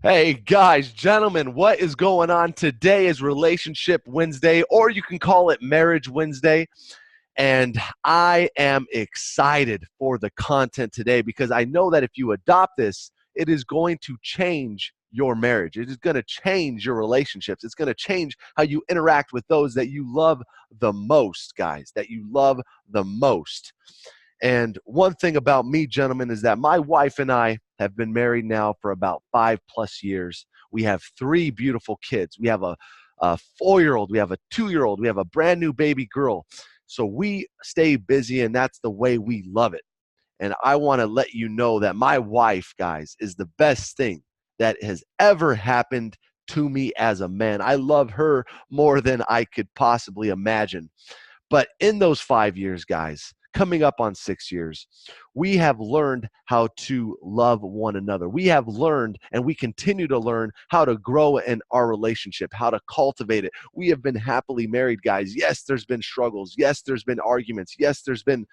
Hey guys, gentlemen, what is going on? Today is Relationship Wednesday, or you can call it Marriage Wednesday. And I am excited for the content today because I know that if you adopt this, it is going to change your marriage. It is going to change your relationships. It's going to change how you interact with those that you love the most, guys, that you love the most. And one thing about me, gentlemen, is that my wife and I have been married now for about 5+ years. We have 3 beautiful kids. We have a 4-year-old, we have a 2-year-old, we have a brand new baby girl. So we stay busy, and that's the way we love it. And I want to let you know that my wife, guys, is the best thing that has ever happened to me as a man. I love her more than I could possibly imagine. But in those 5 years, guys, coming up on 6 years, we have learned how to love one another. We have learned, and we continue to learn, how to grow in our relationship, how to cultivate it. We have been happily married, guys. Yes, there's been struggles. Yes, there's been arguments. Yes, there's been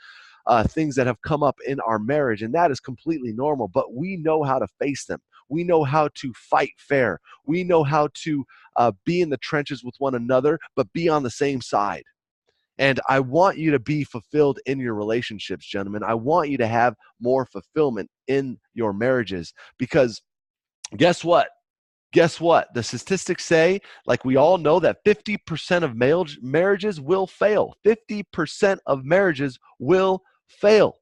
things that have come up in our marriage, and that is completely normal. But we know how to face them. We know how to fight fair. We know how to be in the trenches with one another, but be on the same side. And I want you to be fulfilled in your relationships, gentlemen. I want you to have more fulfillment in your marriages because guess what? Guess what? The statistics say, like we all know, that 50% of marriages will fail. 50% of marriages will fail.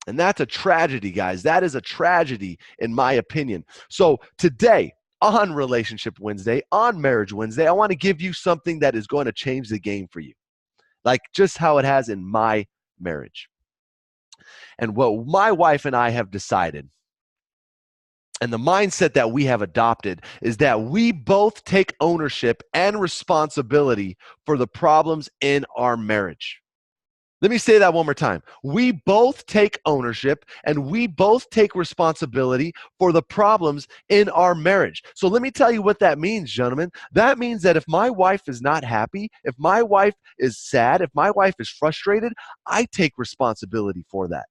And that's a tragedy, guys. That is a tragedy, in my opinion. So today, on Relationship Wednesday, on Marriage Wednesday, I want to give you something that is going to change the game for you, like just how it has in my marriage. And what my wife and I have decided, and the mindset that we have adopted, is that we both take ownership and responsibility for the problems in our marriage. Let me say that one more time. We both take ownership and we both take responsibility for the problems in our marriage. So let me tell you what that means, gentlemen. That means that if my wife is not happy, if my wife is sad, if my wife is frustrated, I take responsibility for that.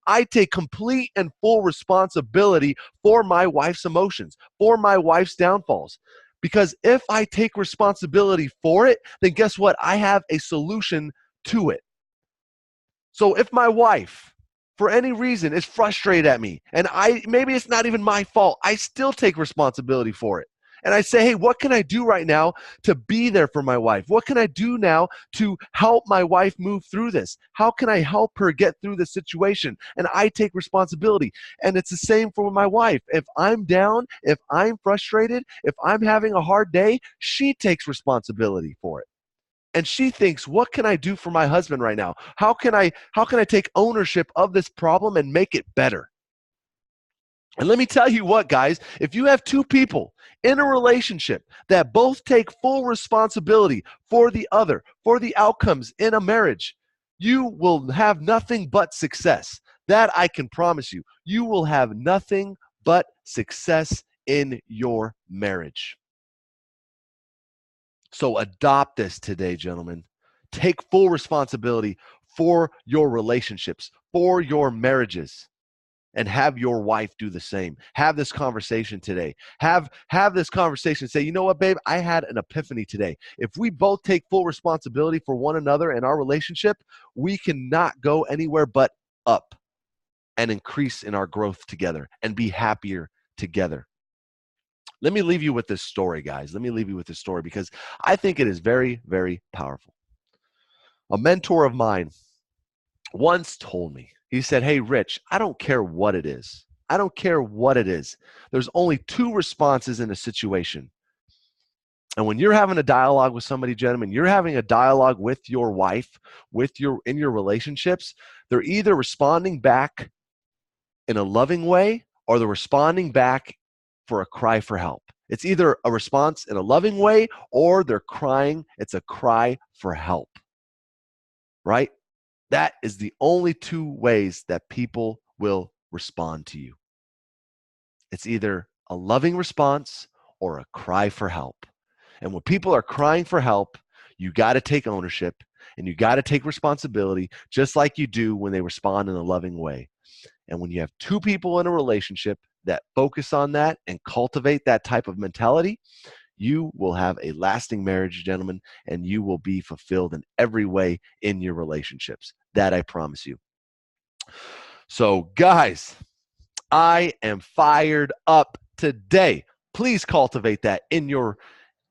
I take complete and full responsibility for my wife's emotions, for my wife's downfalls. Because if I take responsibility for it, then guess what? I have a solution to it. So if my wife, for any reason, is frustrated at me, and maybe it's not even my fault, I still take responsibility for it. And I say, hey, what can I do right now to be there for my wife? What can I do now to help my wife move through this? How can I help her get through the situation? And I take responsibility. And it's the same for my wife. If I'm down, if I'm frustrated, if I'm having a hard day, she takes responsibility for it. And she thinks, what can I do for my husband right now? How can I take ownership of this problem and make it better? And let me tell you what, guys, if you have 2 people in a relationship that both take full responsibility for the other, for the outcomes in a marriage, you will have nothing but success. That I can promise you. You will have nothing but success in your marriage. So adopt this today, gentlemen. Take full responsibility for your relationships, for your marriages, and have your wife do the same. Have this conversation today. Have this conversation. Say, you know what, babe? I had an epiphany today. If we both take full responsibility for one another and our relationship, we cannot go anywhere but up and increase in our growth together and be happier together. Let me leave you with this story, guys. Let me leave you with this story because I think it is very, very powerful. A mentor of mine once told me, he said, hey, Rich, I don't care what it is. I don't care what it is. There's only 2 responses in a situation. And when you're having a dialogue with somebody, gentlemen, you're having a dialogue with your wife, in your relationships, they're either responding back in a loving way or they're responding back for a cry for help. It's either a response in a loving way or they're crying. It's a cry for help, right? That is the only 2 ways that people will respond to you. It's either a loving response or a cry for help. And when people are crying for help, you got to take ownership and you got to take responsibility just like you do when they respond in a loving way. And when you have 2 people in a relationship that focus on that and cultivate that type of mentality, you will have a lasting marriage, gentlemen, and you will be fulfilled in every way in your relationships. That I promise you. So, guys, I am fired up today. Please cultivate that in your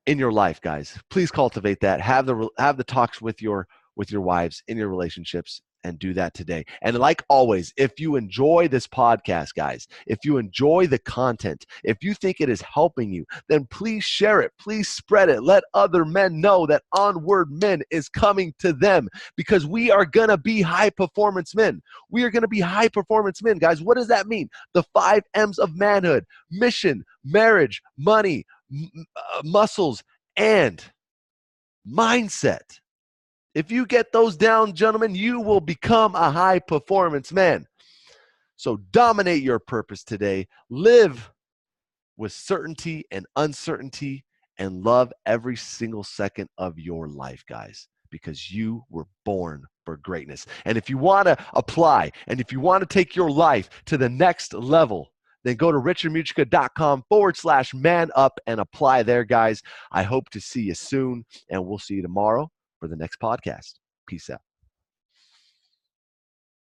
life, guys. Please cultivate that. Have the talks with your wives in your relationships, and do that today. And like always, if you enjoy this podcast, guys, if you enjoy the content, if you think it is helping you, then please share it. Please spread it. Let other men know that Onward Men is coming to them, because we are going to be high performance men. We are going to be high performance men, guys. What does that mean? The 5 M's of manhood: mission, marriage, money, muscles, and mindset. If you get those down, gentlemen, you will become a high performance man. So dominate your purpose today. Live with certainty and uncertainty, and love every single second of your life, guys, because you were born for greatness. And if you want to apply, and if you want to take your life to the next level, then go to richardmugica.com/man up and apply there, guys. I hope to see you soon, and we'll see you tomorrow for the next podcast. Peace out.